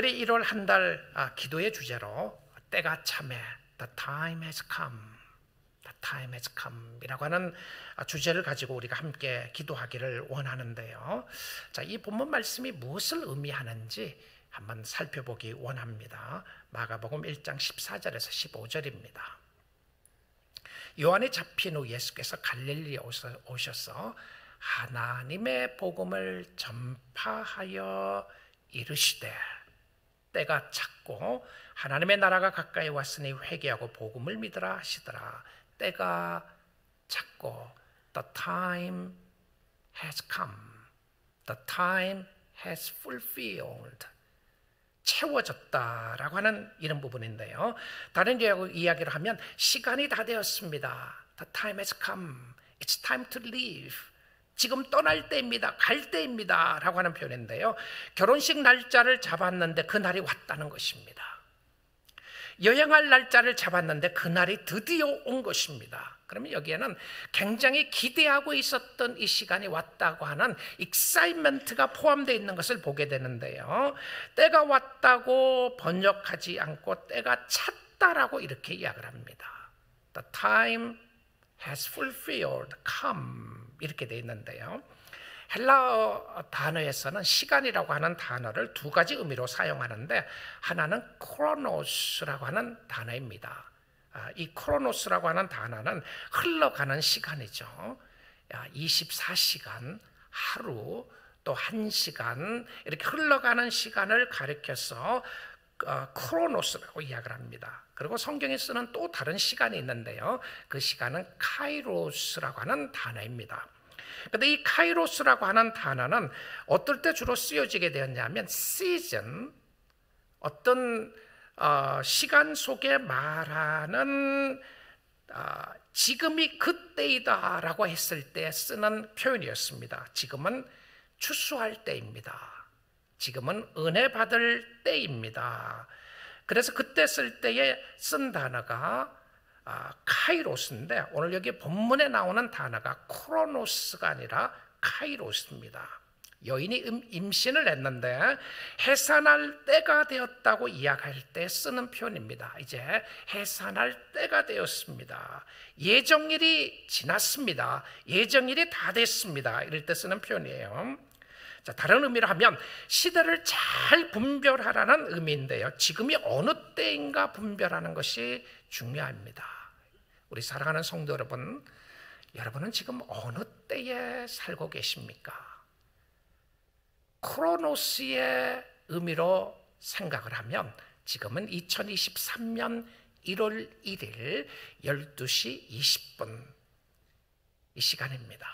특별히 1월 한 달 기도의 주제로 때가 참에 The time has come, The time has come 이라고 하는 주제를 가지고 우리가 함께 기도하기를 원하는데요. 자, 이 본문 말씀이 무엇을 의미하는지 한번 살펴보기 원합니다. 마가복음 1장 14절에서 15절입니다. 요한이 잡힌 후 예수께서 갈릴리에 오셔서 하나님의 복음을 전파하여 이르시되 때가 찼고 하나님의 나라가 가까이 왔으니 회개하고 복음을 믿으라 하시더라. 때가 찼고 The time has come, The time has fulfilled, 채워졌다라고 하는 이런 부분인데요. 다른 이야기를 하면 시간이 다 되었습니다. The time has come, It's time to leave, 지금 떠날 때입니다, 갈 때입니다 라고 하는 표현인데요. 결혼식 날짜를 잡았는데 그날이 왔다는 것입니다. 여행할 날짜를 잡았는데 그날이 드디어 온 것입니다. 그러면 여기에는 굉장히 기대하고 있었던 이 시간이 왔다고 하는 익사이먼트가 포함되어 있는 것을 보게 되는데요. 때가 왔다고 번역하지 않고 때가 찼다라고 이렇게 이야기를 합니다. The time has fulfilled, come 이렇게 되어 있는데요. 헬라어 단어에서는 시간이라고 하는 단어를 두 가지 의미로 사용하는데 하나는 크로노스라고 하는 단어입니다. 이 크로노스라고 하는 단어는 흘러가는 시간이죠. 24시간, 하루, 또 1시간 이렇게 흘러가는 시간을 가리켜서 크로노스라고 이야기를 합니다. 그리고 성경에 쓰는 또 다른 시간이 있는데요. 그 시간은 카이로스라고 하는 단어입니다. 그런데 이 카이로스라고 하는 단어는 어떨 때 주로 쓰여지게 되었냐면 시즌, 어떤 시간 속에 말하는 지금이 그때이다 라고 했을 때 쓰는 표현이었습니다. 지금은 추수할 때입니다. 지금은 은혜 받을 때입니다. 그래서 그때 쓸 때에 쓴 단어가 카이로스인데 오늘 여기 본문에 나오는 단어가 크로노스가 아니라 카이로스입니다. 여인이 임신을 했는데 해산할 때가 되었다고 이야기할 때 쓰는 표현입니다. 이제 해산할 때가 되었습니다. 예정일이 지났습니다. 예정일이 다 됐습니다. 이럴 때 쓰는 표현이에요. 자, 다른 의미로 하면 시대를 잘 분별하라는 의미인데요. 지금이 어느 때인가 분별하는 것이 중요합니다. 우리 사랑하는 성도 여러분, 여러분은 지금 어느 때에 살고 계십니까? 크로노스의 의미로 생각을 하면 지금은 2023년 1월 1일 12시 20분 이 시간입니다.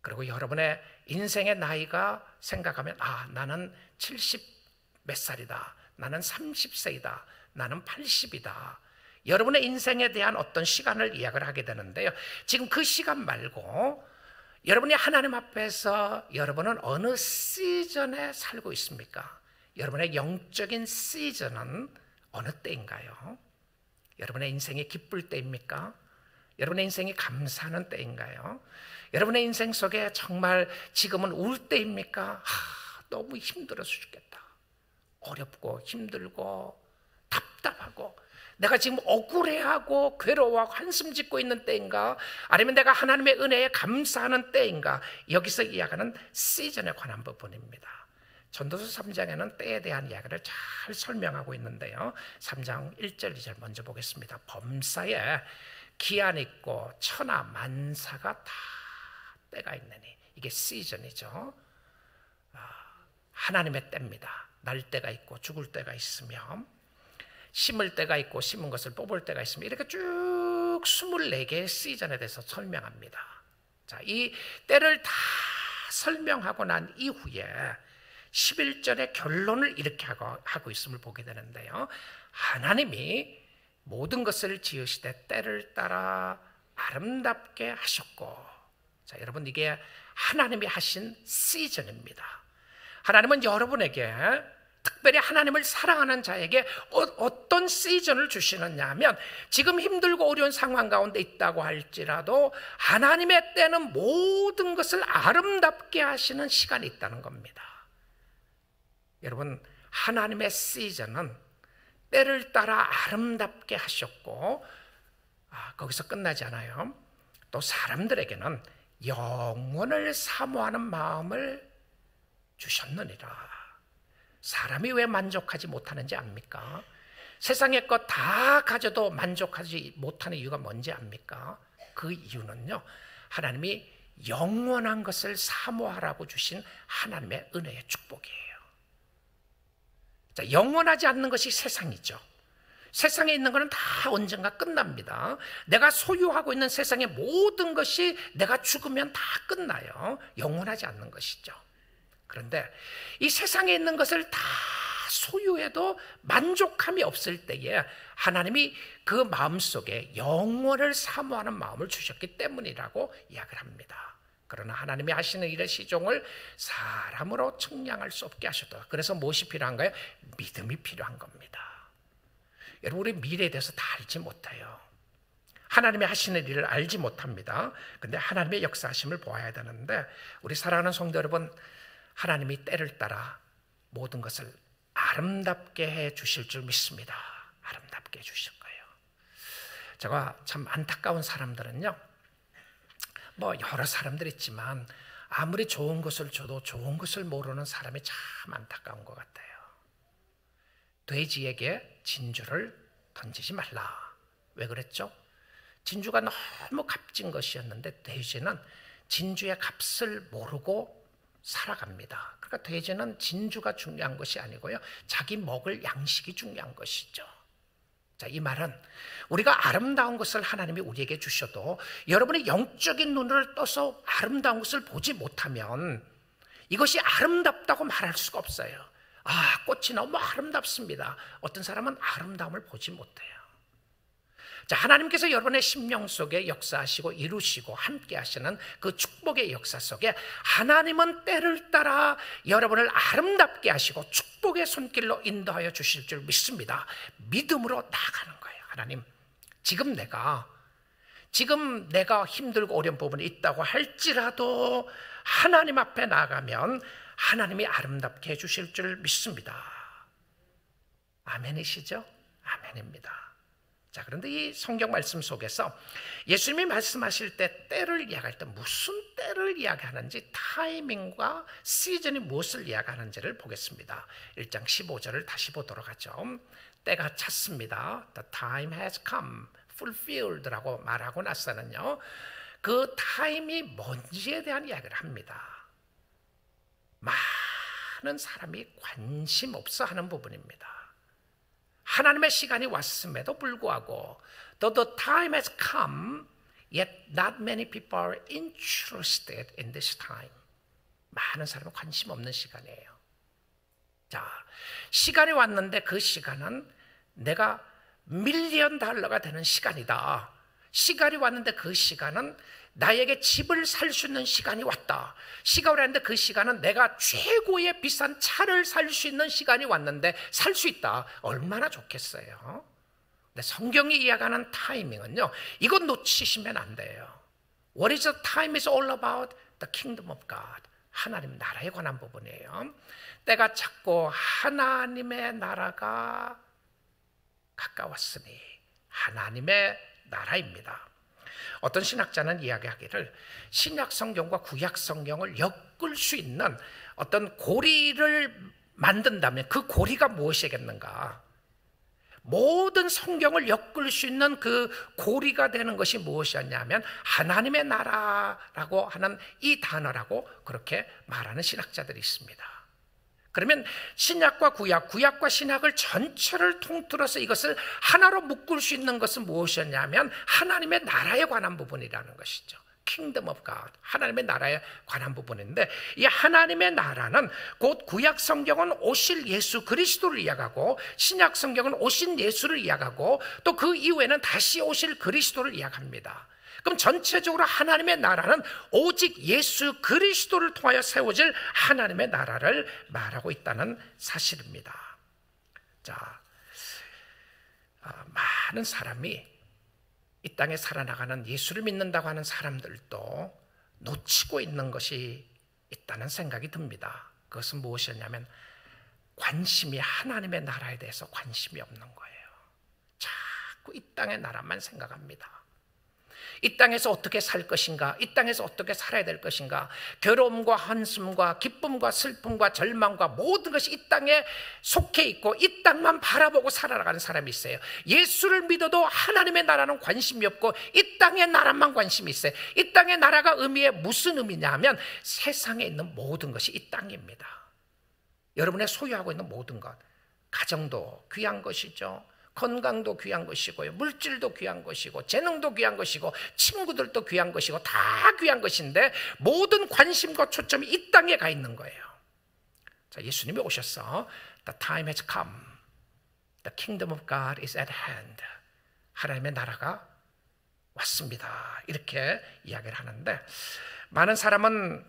그리고 여러분의 인생의 나이가 생각하면 나는 70 몇 살이다, 나는 30세이다, 나는 80이다. 여러분의 인생에 대한 어떤 시간을 이야기를 하게 되는데요. 지금 그 시간 말고 여러분이 하나님 앞에서 여러분은 어느 시즌에 살고 있습니까? 여러분의 영적인 시즌은 어느 때인가요? 여러분의 인생이 기쁠 때입니까? 여러분의 인생이 감사하는 때인가요? 여러분의 인생 속에 정말 지금은 울 때입니까? 너무 힘들어서 죽겠다. 어렵고 힘들고 답답하고 내가 지금 억울해하고 괴로워하고 한숨 짓고 있는 때인가? 아니면 내가 하나님의 은혜에 감사하는 때인가? 여기서 이야기하는 시즌에 관한 부분입니다. 전도서 3장에는 때에 대한 이야기를 잘 설명하고 있는데요. 3장 1절 2절 먼저 보겠습니다. 범사에 기한 있고 천하 만사가 다 때가 있느니, 이게 시즌이죠. 하나님의 때입니다. 날 때가 있고 죽을 때가 있으며 심을 때가 있고 심은 것을 뽑을 때가 있으며 이렇게 쭉 24개의 시즌에 대해서 설명합니다. 자, 이 때를 다 설명하고 난 이후에 11절의 결론을 이렇게 하고 있음을 보게 되는데요. 하나님이 모든 것을 지으시되 때를 따라 아름답게 하셨고, 자, 여러분, 이게 하나님이 하신 시즌입니다. 하나님은 여러분에게, 특별히 하나님을 사랑하는 자에게 어떤 시즌을 주시느냐 하면, 지금 힘들고 어려운 상황 가운데 있다고 할지라도 하나님의 때는 모든 것을 아름답게 하시는 시간이 있다는 겁니다. 여러분, 하나님의 시즌은 때를 따라 아름답게 하셨고, 거기서 끝나지 않아요. 또 사람들에게는 영원을 사모하는 마음을 주셨느니라. 사람이 왜 만족하지 못하는지 압니까? 세상의 것 다 가져도 만족하지 못하는 이유가 뭔지 압니까? 그 이유는요, 하나님이 영원한 것을 사모하라고 주신 하나님의 은혜의 축복이에요. 자, 영원하지 않는 것이 세상이죠. 세상에 있는 것은 다 언젠가 끝납니다. 내가 소유하고 있는 세상의 모든 것이 내가 죽으면 다 끝나요. 영원하지 않는 것이죠. 그런데 이 세상에 있는 것을 다 소유해도 만족함이 없을 때에 하나님이 그 마음속에 영원을 사모하는 마음을 주셨기 때문이라고 이야기를 합니다. 그러나 하나님이 하시는 일의 시종을 사람으로 측량할 수 없게 하셨다. 그래서 무엇이 필요한가요? 믿음이 필요한 겁니다. 여러분, 우리 미래에 대해서 다 알지 못해요. 하나님이 하시는 일을 알지 못합니다. 근데 하나님의 역사하심을 보아야 되는데, 우리 사랑하는 성도 여러분, 하나님이 때를 따라 모든 것을 아름답게 해 주실 줄 믿습니다. 아름답게 해 주실 거예요. 제가 참 안타까운 사람들은요, 여러 사람들 있지만 아무리 좋은 것을 줘도 좋은 것을 모르는 사람이 참 안타까운 것 같아요. 돼지에게 진주를 던지지 말라. 왜 그랬죠? 진주가 너무 값진 것이었는데 돼지는 진주의 값을 모르고 살아갑니다. 그러니까 돼지는 진주가 중요한 것이 아니고요, 자기 먹을 양식이 중요한 것이죠. 자, 이 말은 우리가 아름다운 것을 하나님이 우리에게 주셔도 여러분이 영적인 눈을 떠서 아름다운 것을 보지 못하면 이것이 아름답다고 말할 수가 없어요. 꽃이 너무 아름답습니다. 어떤 사람은 아름다움을 보지 못해요. 자, 하나님께서 여러분의 심령 속에 역사하시고 이루시고 함께 하시는 그 축복의 역사 속에 하나님은 때를 따라 여러분을 아름답게 하시고 축복의 손길로 인도하여 주실 줄 믿습니다. 믿음으로 나아가는 거예요. 하나님, 지금 내가 힘들고 어려운 부분이 있다고 할지라도 하나님 앞에 나아가면 하나님이 아름답게 해주실 줄 믿습니다. 아멘이시죠? 아멘입니다. 자, 그런데 이 성경 말씀 속에서 예수님이 말씀하실 때 때를 이야기할 때 무슨 때를 이야기하는지, 타이밍과 시즌이 무엇을 이야기하는지를 보겠습니다. 1장 15절을 다시 보도록 하죠. 때가 찼습니다. The time has come, fulfilled라고 말하고 나서는요, 그 타임이 뭔지에 대한 이야기를 합니다. 많은 사람이 관심 없어 하는 부분입니다. 하나님의 시간이 왔음에도 불구하고 though the time has come, yet not many people are interested in this time. 많은 사람은 관심 없는 시간이에요. 자, 시간이 왔는데 그 시간은 내가 밀리언 달러가 되는 시간이다. 시간이 왔는데 그 시간은 나에게 집을 살 수 있는 시간이 왔다. 시간이 왔는데 그 시간은 내가 최고의 비싼 차를 살 수 있는 시간이 왔는데 살 수 있다. 얼마나 좋겠어요. 근데 성경이 이야기하는 타이밍은요, 이것 놓치시면 안 돼요. What is the time is all about? The kingdom of God. 하나님 나라에 관한 부분이에요. 때가 찼고 하나님의 나라가 가까웠으니 하나님의 나라입니다. 어떤 신학자는 이야기하기를 신약 성경과 구약 성경을 엮을 수 있는 어떤 고리를 만든다면 그 고리가 무엇이겠는가? 모든 성경을 엮을 수 있는 그 고리가 되는 것이 무엇이었냐면 하나님의 나라라고 하는 이 단어라고 그렇게 말하는 신학자들이 있습니다. 그러면 신약과 구약, 구약과 신약을 전체를 통틀어서 이것을 하나로 묶을 수 있는 것은 무엇이었냐면 하나님의 나라에 관한 부분이라는 것이죠. Kingdom of God, 하나님의 나라에 관한 부분인데, 이 하나님의 나라는 곧 구약 성경은 오실 예수 그리스도를 이야기하고 신약 성경은 오신 예수를 이야기하고 또 그 이후에는 다시 오실 그리스도를 이야기합니다. 그럼 전체적으로 하나님의 나라는 오직 예수 그리스도를 통하여 세워질 하나님의 나라를 말하고 있다는 사실입니다. 자, 많은 사람이 이 땅에 살아나가는 예수를 믿는다고 하는 사람들도 놓치고 있는 것이 있다는 생각이 듭니다. 그것은 무엇이었냐면 관심이 하나님의 나라에 대해서 관심이 없는 거예요. 자꾸 이 땅의 나라만 생각합니다. 이 땅에서 어떻게 살 것인가, 이 땅에서 어떻게 살아야 될 것인가, 괴로움과 한숨과 기쁨과 슬픔과 절망과 모든 것이 이 땅에 속해 있고 이 땅만 바라보고 살아가는 사람이 있어요. 예수를 믿어도 하나님의 나라는 관심이 없고 이 땅의 나라만 관심이 있어요. 이 땅의 나라가 무슨 의미냐 하면 세상에 있는 모든 것이 이 땅입니다. 여러분의 소유하고 있는 모든 것, 가정도 귀한 것이죠. 건강도 귀한 것이고요, 물질도 귀한 것이고, 재능도 귀한 것이고, 친구들도 귀한 것이고, 다 귀한 것인데 모든 관심과 초점이 이 땅에 가 있는 거예요. 자, 예수님이 오셔서 The time has come, The kingdom of God is at hand, 하나님의 나라가 왔습니다, 이렇게 이야기를 하는데, 많은 사람은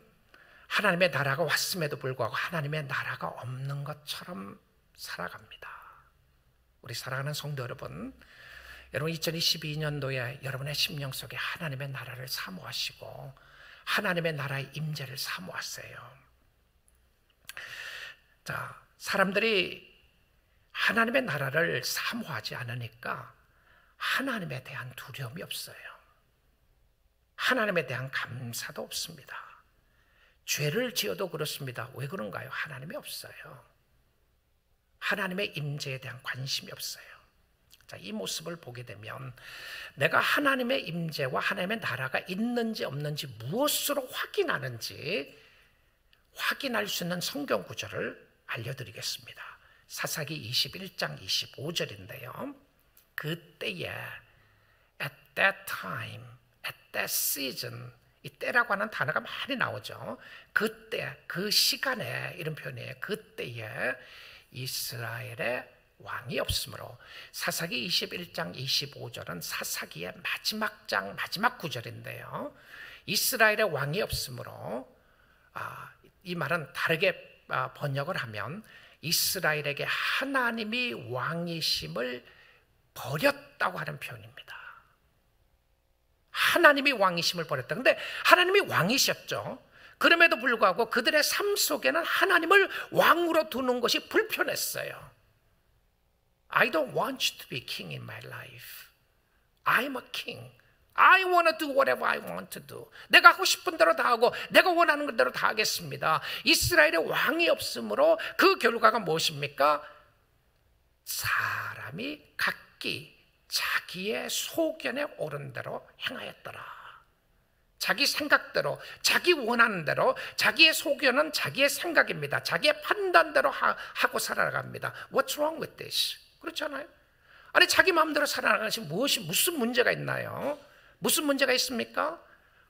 하나님의 나라가 왔음에도 불구하고 하나님의 나라가 없는 것처럼 살아갑니다. 우리 사랑하는 성도 여러분, 2022년도에 여러분의 심령 속에 하나님의 나라를 사모하시고 하나님의 나라의 임재를 사모하세요. 자, 사람들이 하나님의 나라를 사모하지 않으니까 하나님에 대한 두려움이 없어요. 하나님에 대한 감사도 없습니다. 죄를 지어도 그렇습니다. 왜 그런가요? 하나님이 없어요. 하나님의 임재에 대한 관심이 없어요. 자, 이 모습을 보게 되면 내가 하나님의 임재와 하나님의 나라가 있는지 없는지 무엇으로 확인하는지 확인할 수 있는 성경 구절을 알려드리겠습니다. 사사기 21장 25절인데요. 그때에 at that time, at that season, 이 때라고 하는 단어가 많이 나오죠. 그때, 그 시간에, 이런 표현이에요. 그때에 이스라엘의 왕이 없으므로. 사사기 21장 25절은 사사기의 마지막 장 마지막 구절인데요. 이스라엘의 왕이 없으므로, 이 말은 다르게 번역을 하면 이스라엘에게 하나님이 왕이심을 버렸다고 하는 표현입니다. 하나님이 왕이심을 버렸다. 근데 하나님이 왕이셨죠. 그럼에도 불구하고 그들의 삶 속에는 하나님을 왕으로 두는 것이 불편했어요. I don't want you to be king in my life. I'm a king. I want to do whatever I want to do. 내가 하고 싶은 대로 다 하고 내가 원하는 대로 다 하겠습니다. 이스라엘의 왕이 없으므로 그 결과가 무엇입니까? 사람이 각기 자기의 소견에 오른 대로 행하였더라. 자기 생각대로, 자기 원하는 대로, 자기의 소견은 자기의 생각입니다. 자기의 판단대로 하고 살아갑니다. What's wrong with this? 그렇잖아요. 아니, 자기 마음대로 살아가시 무슨 문제가 있나요? 무슨 문제가 있습니까?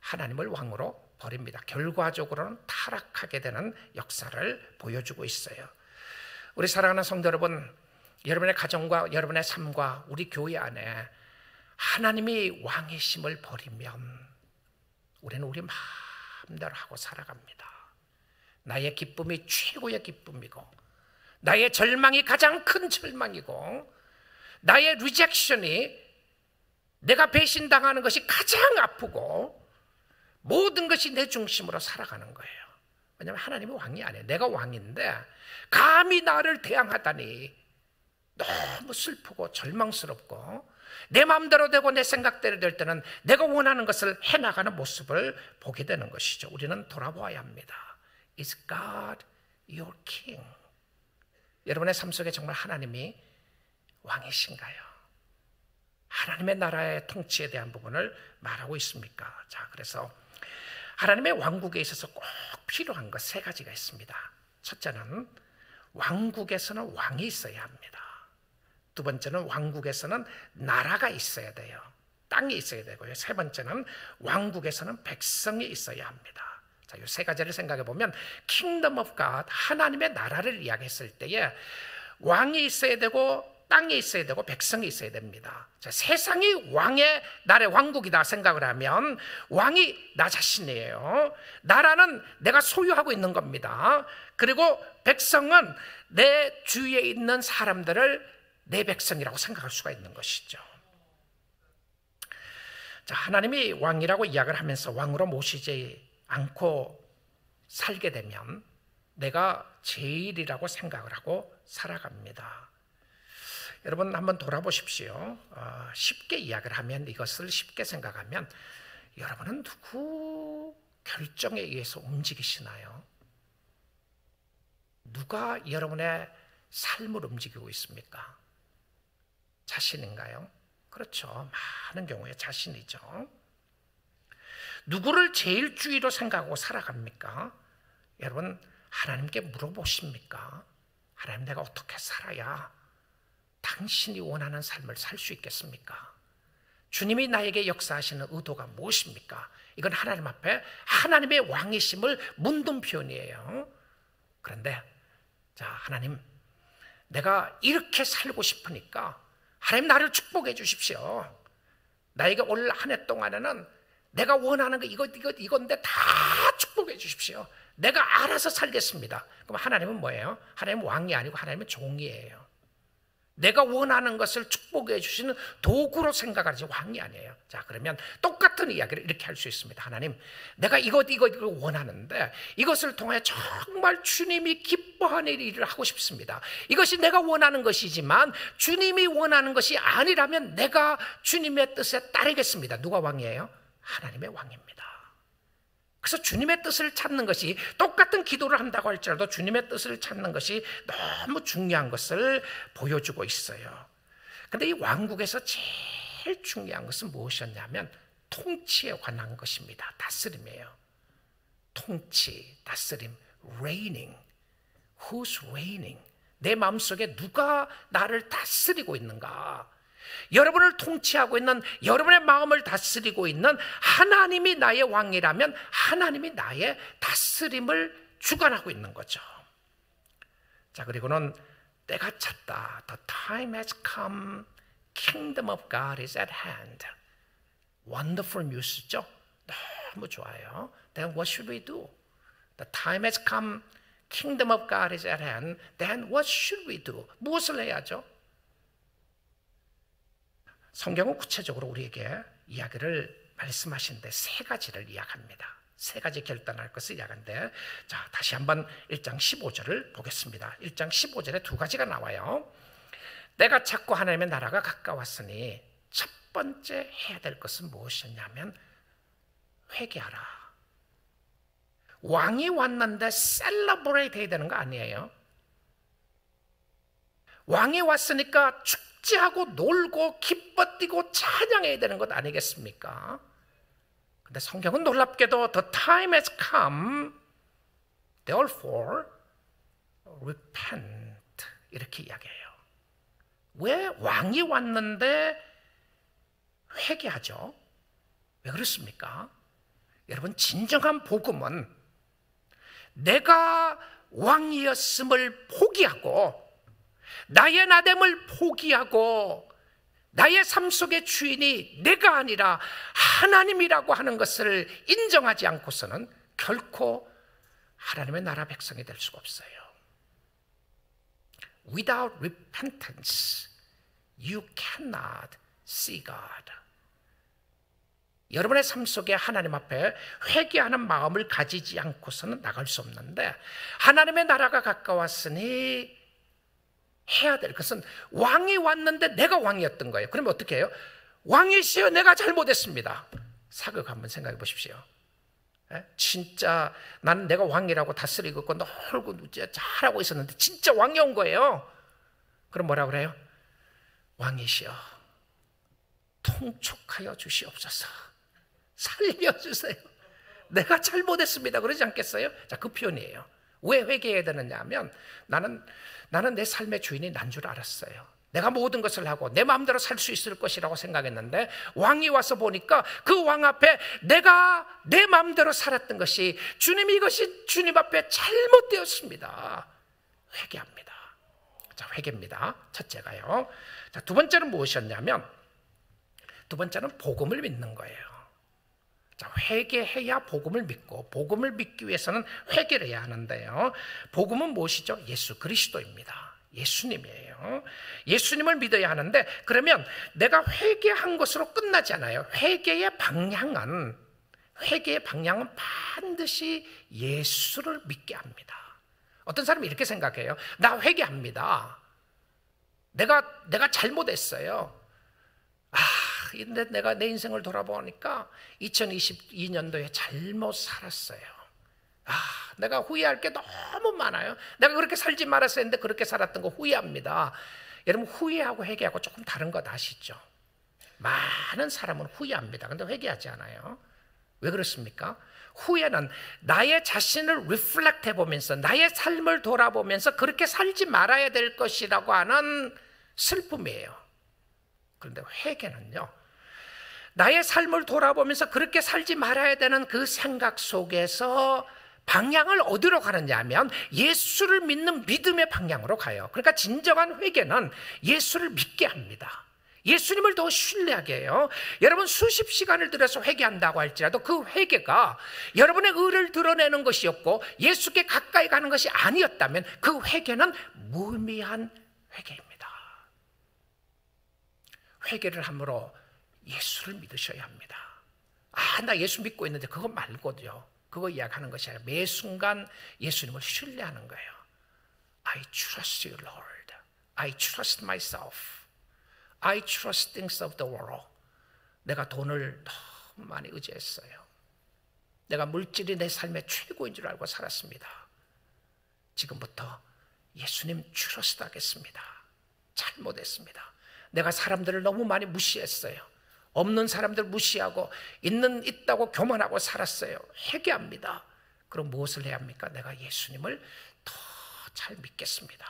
하나님을 왕으로 버립니다. 결과적으로는 타락하게 되는 역사를 보여주고 있어요. 우리 사랑하는 성도 여러분, 여러분의 가정과 여러분의 삶과 우리 교회 안에 하나님이 왕이심을 버리면 우리는 우리 마음대로 하고 살아갑니다. 나의 기쁨이 최고의 기쁨이고, 나의 절망이 가장 큰 절망이고, 나의 리젝션이, 내가 배신당하는 것이 가장 아프고, 모든 것이 내 중심으로 살아가는 거예요. 왜냐하면 하나님이 왕이 아니에요. 내가 왕인데 감히 나를 대항하다니 너무 슬프고 절망스럽고, 내 마음대로 되고 내 생각대로 될 때는 내가 원하는 것을 해나가는 모습을 보게 되는 것이죠. 우리는 돌아보아야 합니다. Is God your king? 여러분의 삶 속에 정말 하나님이 왕이신가요? 하나님의 나라의 통치에 대한 부분을 말하고 있습니까? 자, 그래서 하나님의 왕국에 있어서 꼭 필요한 것 세 가지가 있습니다. 첫째는 왕국에서는 왕이 있어야 합니다. 두 번째는 왕국에서는 나라가 있어야 돼요. 땅이 있어야 되고요. 세 번째는 왕국에서는 백성이 있어야 합니다. 자, 이 세 가지를 생각해 보면 Kingdom of God, 하나님의 나라를 이야기했을 때에 왕이 있어야 되고 땅이 있어야 되고 백성이 있어야 됩니다. 자, 세상이 왕의 나라의 왕국이다 생각을 하면 왕이 나 자신이에요. 나라는 내가 소유하고 있는 겁니다. 그리고 백성은 내 주위에 있는 사람들을 내 백성이라고 생각할 수가 있는 것이죠. 자, 하나님이 왕이라고 이야기를 하면서 왕으로 모시지 않고 살게 되면 내가 제일이라고 생각을 하고 살아갑니다. 여러분 한번 돌아보십시오. 쉽게 이야기를 하면, 이것을 쉽게 생각하면, 여러분은 누구 결정에 의해서 움직이시나요? 누가 여러분의 삶을 움직이고 있습니까? 자신인가요? 그렇죠. 많은 경우에 자신이죠. 누구를 제일주의로 생각하고 살아갑니까? 여러분, 하나님께 물어보십니까? 하나님, 내가 어떻게 살아야 당신이 원하는 삶을 살 수 있겠습니까? 주님이 나에게 역사하시는 의도가 무엇입니까? 이건 하나님 앞에 하나님의 왕이심을 묻는 표현이에요. 그런데 자, 하나님, 내가 이렇게 살고 싶으니까 하나님 나를 축복해 주십시오. 나에게 올 한 해 동안에는 내가 원하는 거 이건데 다 축복해 주십시오. 내가 알아서 살겠습니다. 그럼 하나님은 뭐예요? 하나님은 왕이 아니고 하나님은 종이에요. 내가 원하는 것을 축복해 주시는 도구로 생각하지 왕이 아니에요. 자, 그러면 똑같은 이야기를 이렇게 할 수 있습니다. 하나님, 내가 이거 원하는데 이것을 통해 정말 주님이 기뻐하는 일을 하고 싶습니다. 이것이 내가 원하는 것이지만 주님이 원하는 것이 아니라면 내가 주님의 뜻에 따르겠습니다. 누가 왕이에요? 하나님의 왕입니다. 그래서 주님의 뜻을 찾는 것이, 똑같은 기도를 한다고 할지라도 주님의 뜻을 찾는 것이 너무 중요한 것을 보여주고 있어요. 그런데 이 왕국에서 제일 중요한 것은 무엇이었냐면 통치에 관한 것입니다. 다스림이에요. 통치, 다스림, reigning. Who's reigning? 내 마음속에 누가 나를 다스리고 있는가? 여러분을 통치하고 있는, 여러분의 마음을 다스리고 있는 하나님이 나의 왕이라면 하나님이 나의 다스림을 주관하고 있는 거죠. 자, 그리고는 때가 찼다. The time has come. Kingdom of God is at hand. Wonderful news죠. 너무 좋아요. Then what should we do? The time has come. Kingdom of God is at hand. Then what should we do? 무엇을 해야죠? 성경은 구체적으로 우리에게 이야기를 말씀하시는데 세 가지를 이야기합니다. 세 가지 결단할 것을 이야기하는데, 자, 다시 한번 1장 15절을 보겠습니다. 1장 15절에 두 가지가 나와요. 내가 찾고 하나님의 나라가 가까웠으니 첫 번째 해야 될 것은 무엇이냐면 회개하라. 왕이 왔는데 셀러브레이트 해야 되는 거 아니에요. 왕이 왔으니까 축제하고 놀고 기뻐 뛰고 찬양해야 되는 것 아니겠습니까? 근데 성경은 놀랍게도 The time has come, therefore repent 이렇게 이야기해요. 왜 왕이 왔는데 회개하죠? 왜 그렇습니까? 여러분, 진정한 복음은 내가 왕이었음을 포기하고 나의 나됨을 포기하고 나의 삶 속의 주인이 내가 아니라 하나님이라고 하는 것을 인정하지 않고서는 결코 하나님의 나라 백성이 될 수가 없어요. Without repentance, you cannot see God. 여러분의 삶 속에 하나님 앞에 회개하는 마음을 가지지 않고서는 나갈 수 없는데, 하나님의 나라가 가까웠으니 해야 될 것은, 왕이 왔는데 내가 왕이었던 거예요. 그러면 어떻게 해요? 왕이시여, 내가 잘못했습니다. 사극 한번 생각해 보십시오. 진짜 나는 내가 왕이라고 다스리고 있고 놀고 잘하고 있었는데 진짜 왕이 온 거예요. 그럼 뭐라 그래요? 왕이시여, 통촉하여 주시옵소서. 살려주세요. 내가 잘못했습니다. 그러지 않겠어요? 자, 그 표현이에요. 왜 회개해야 되느냐 하면, 나는 내 삶의 주인이 난 줄 알았어요. 내가 모든 것을 하고 내 마음대로 살 수 있을 것이라고 생각했는데, 왕이 와서 보니까 그 왕 앞에 내가 내 마음대로 살았던 것이, 이것이 주님 앞에 잘못되었습니다. 회개합니다. 자, 회개입니다. 첫째가요. 자, 두 번째는 무엇이었냐면, 두 번째는 복음을 믿는 거예요. 자, 회개해야 복음을 믿고, 복음을 믿기 위해서는 회개를 해야 하는데요. 복음은 무엇이죠? 예수 그리스도입니다. 예수님이에요. 예수님을 믿어야 하는데, 그러면 내가 회개한 것으로 끝나지 않아요. 회개의 방향은 반드시 예수를 믿게 합니다. 어떤 사람이 이렇게 생각해요. 나 회개합니다. 내가 잘못했어요. 근데 내가 내 인생을 돌아보니까 2022년도에 잘못 살았어요. 내가 후회할 게 너무 많아요. 내가 그렇게 살지 말았어야 했는데 그렇게 살았던 거 후회합니다. 여러분, 후회하고 회개하고 조금 다른 것 아시죠? 많은 사람은 후회합니다. 근데 회개하지 않아요. 왜 그렇습니까? 후회는 나의 자신을 리플렉트 해보면서 나의 삶을 돌아보면서 그렇게 살지 말아야 될 것이라고 하는 슬픔이에요. 그런데 회개는요, 나의 삶을 돌아보면서 그렇게 살지 말아야 되는 그 생각 속에서 방향을 어디로 가느냐 하면 예수를 믿는 믿음의 방향으로 가요. 그러니까 진정한 회개는 예수를 믿게 합니다. 예수님을 더 신뢰하게 해요. 여러분, 수십 시간을 들여서 회개한다고 할지라도 그 회개가 여러분의 의를 드러내는 것이었고 예수께 가까이 가는 것이 아니었다면 그 회개는 무의미한 회개입니다. 회개를 함으로 예수를 믿으셔야 합니다. 나 예수 믿고 있는데 그거 말고요, 그거 이야기하는 것이 아니라 매 순간 예수님을 신뢰하는 거예요. I trust you, Lord. I trust myself. I trust things of the world. 내가 돈을 너무 많이 의지했어요. 내가 물질이 내 삶의 최고인 줄 알고 살았습니다. 지금부터 예수님 트러스트 하겠습니다. 잘못했습니다. 내가 사람들을 너무 많이 무시했어요. 없는 사람들 무시하고 있다고 교만하고 살았어요. 회개합니다. 그럼 무엇을 해야 합니까? 내가 예수님을 더 잘 믿겠습니다.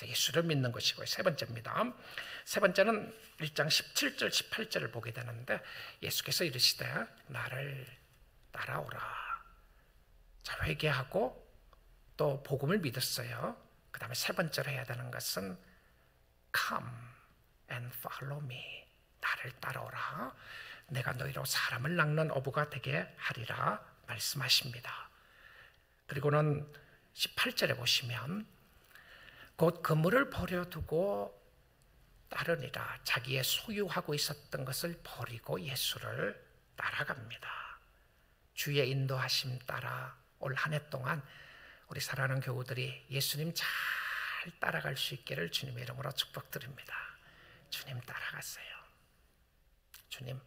예수를 믿는 것이고요. 세 번째입니다. 세 번째는 1장 17절 18절을 보게 되는데 예수께서 이르시되 나를 따라오라. 자, 회개하고 또 복음을 믿었어요. 그 다음에 세 번째로 해야 되는 것은 Come and follow me. 나를 따라오라. 내가 너희로 사람을 낚는 어부가 되게 하리라 말씀하십니다. 그리고는 18절에 보시면 곧 그물을 버려두고 따르니라. 자기의 소유하고 있었던 것을 버리고 예수를 따라갑니다. 주의 인도하심 따라 올 한 해 동안 우리 사랑하는 교우들이 예수님 잘 따라갈 수 있기를 주님의 이름으로 축복드립니다. 주님 따라가세요. 주님,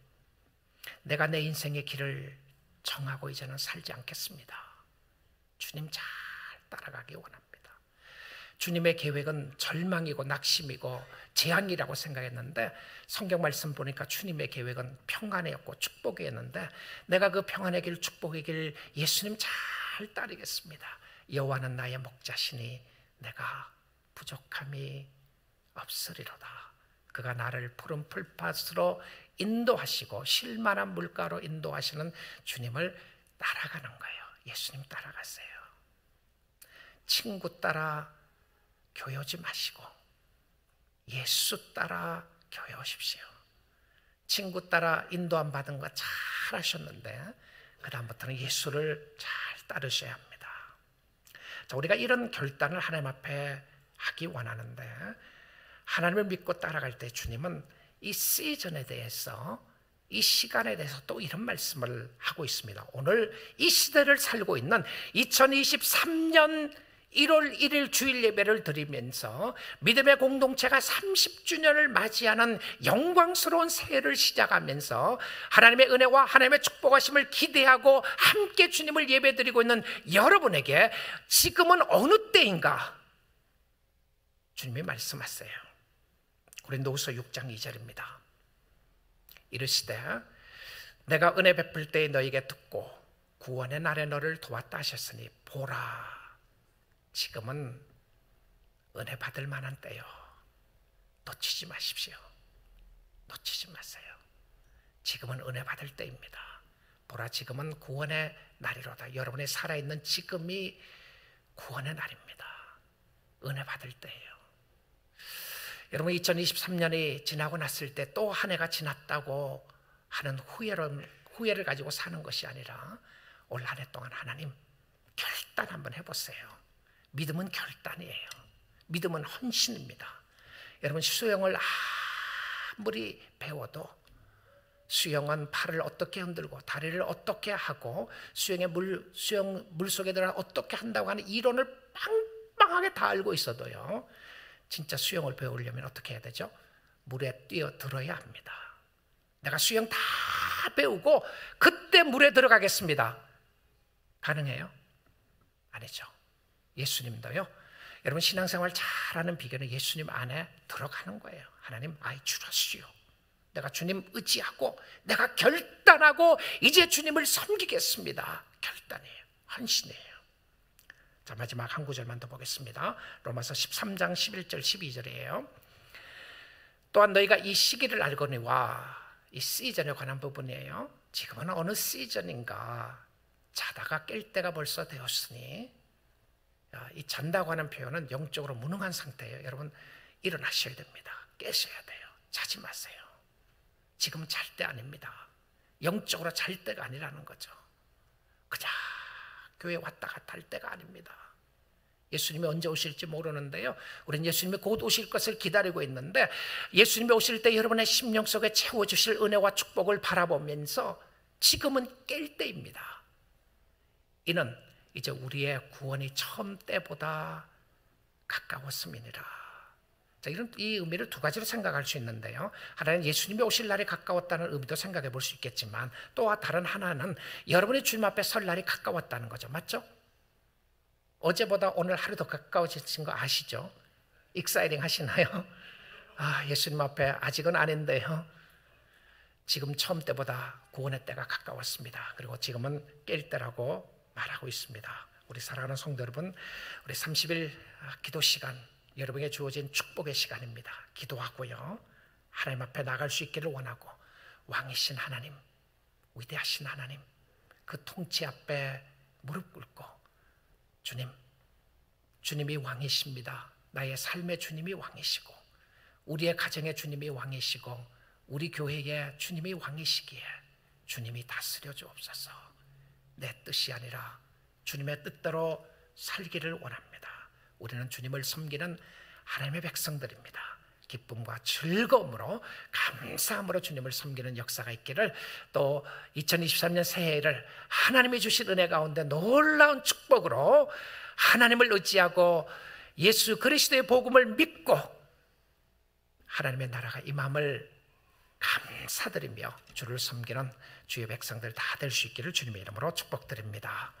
내가 내 인생의 길을 정하고 이제는 살지 않겠습니다. 주님 잘 따라가기 원합니다. 주님의 계획은 절망이고 낙심이고 재앙이라고 생각했는데 성경 말씀 보니까 주님의 계획은 평안이었고 축복이었는데 내가 그 평안의 길, 축복의 길 예수님 잘 따르겠습니다. 여호와는 나의 목자시니 내가 부족함이 없으리로다. 그가 나를 푸른 풀밭으로 인도하시고 쉴만한 물가로 인도하시는 주님을 따라가는 거예요. 예수님 따라가세요. 친구 따라 교회오지 마시고 예수 따라 교회 오십시오. 친구 따라 인도함 받은 거 잘 하셨는데 그 다음부터는 예수를 잘 따르셔야 합니다. 자, 우리가 이런 결단을 하나님 앞에 하기 원하는데 하나님을 믿고 따라갈 때 주님은 이 시즌에 대해서 이 시간에 대해서 또 이런 말씀을 하고 있습니다. 오늘 이 시대를 살고 있는 2023년 1월 1일 주일 예배를 드리면서 믿음의 공동체가 30주년을 맞이하는 영광스러운 새해를 시작하면서 하나님의 은혜와 하나님의 축복하심을 기대하고 함께 주님을 예배드리고 있는 여러분에게 지금은 어느 때인가 주님이 말씀하세요. 고린도후서 6장 2절입니다. 이르시되 내가 은혜 베풀 때에 너에게 듣고 구원의 날에 너를 도왔다 하셨으니 보라 지금은 은혜 받을 만한 때요. 놓치지 마십시오. 놓치지 마세요. 지금은 은혜 받을 때입니다. 보라 지금은 구원의 날이로다. 여러분의 살아있는 지금이 구원의 날입니다. 은혜 받을 때예요. 여러분 2023년이 지나고 났을 때 또 한 해가 지났다고 하는 후회를 가지고 사는 것이 아니라 올 한 해 동안 하나님 결단 한번 해보세요. 믿음은 결단이에요. 믿음은 헌신입니다. 여러분 수영을 아무리 배워도 수영은 팔을 어떻게 흔들고 다리를 어떻게 하고 수영 물속에 들어가 어떻게 한다고 하는 이론을 빵빵하게 다 알고 있어도요, 진짜 수영을 배우려면 어떻게 해야 되죠? 물에 뛰어들어야 합니다. 내가 수영 다 배우고 그때 물에 들어가겠습니다. 가능해요? 아니죠. 예수님도요, 여러분 신앙생활 잘하는 비결은 예수님 안에 들어가는 거예요. 하나님, I trust you. 내가 주님 의지하고 내가 결단하고 이제 주님을 섬기겠습니다. 결단이에요. 헌신이에요. 자, 마지막 한 구절만 더 보겠습니다. 로마서 13장 11절 12절이에요. 또한 너희가 이 시기를 알거니와, 이 시즌에 관한 부분이에요. 지금은 어느 시즌인가? 자다가 깰 때가 벌써 되었으니, 이 잔다고 하는 표현은 영적으로 무능한 상태예요. 여러분 일어나셔야 됩니다. 깨셔야 돼요. 자지 마세요. 지금 잘 때 아닙니다. 영적으로 잘 때가 아니라는 거죠. 그냥 교회 왔다 갔다 할 때가 아닙니다. 예수님이 언제 오실지 모르는데요, 우리는 예수님이 곧 오실 것을 기다리고 있는데, 예수님이 오실 때 여러분의 심령 속에 채워주실 은혜와 축복을 바라보면서 지금은 깰 때입니다. 이는 이제 우리의 구원이 처음 때보다 가까웠음이니라. 자, 이 의미를 두 가지로 생각할 수 있는데요, 하나는 예수님이 오실 날이 가까웠다는 의미도 생각해 볼 수 있겠지만, 또 다른 하나는 여러분이 주님 앞에 설 날이 가까웠다는 거죠. 맞죠? 어제보다 오늘 하루 더 가까워지신 거 아시죠? 익사이팅 하시나요? 예수님 앞에 아직은 아닌데요, 지금 처음 때보다 구원의 때가 가까웠습니다. 그리고 지금은 깰 때라고 말하고 있습니다. 우리 사랑하는 성도 여러분, 우리 30일 기도 시간, 여러분에게 주어진 축복의 시간입니다. 기도하고요, 하나님 앞에 나갈 수 있기를 원하고, 왕이신 하나님, 위대하신 하나님, 그 통치 앞에 무릎 꿇고, 주님이 왕이십니다. 나의 삶의 주님이 왕이시고, 우리의 가정의 주님이 왕이시고, 우리 교회의 주님이 왕이시기에 주님이 다스려 주옵소서. 내 뜻이 아니라 주님의 뜻대로 살기를 원합니다. 우리는 주님을 섬기는 하나님의 백성들입니다. 기쁨과 즐거움으로, 감사함으로 주님을 섬기는 역사가 있기를, 또 2023년 새해를 하나님이 주신 은혜 가운데 놀라운 축복으로 하나님을 의지하고 예수 그리스도의 복음을 믿고 하나님의 나라가 임함을 감사드리며 주를 섬기는 주의 백성들 다 될 수 있기를 주님의 이름으로 축복드립니다.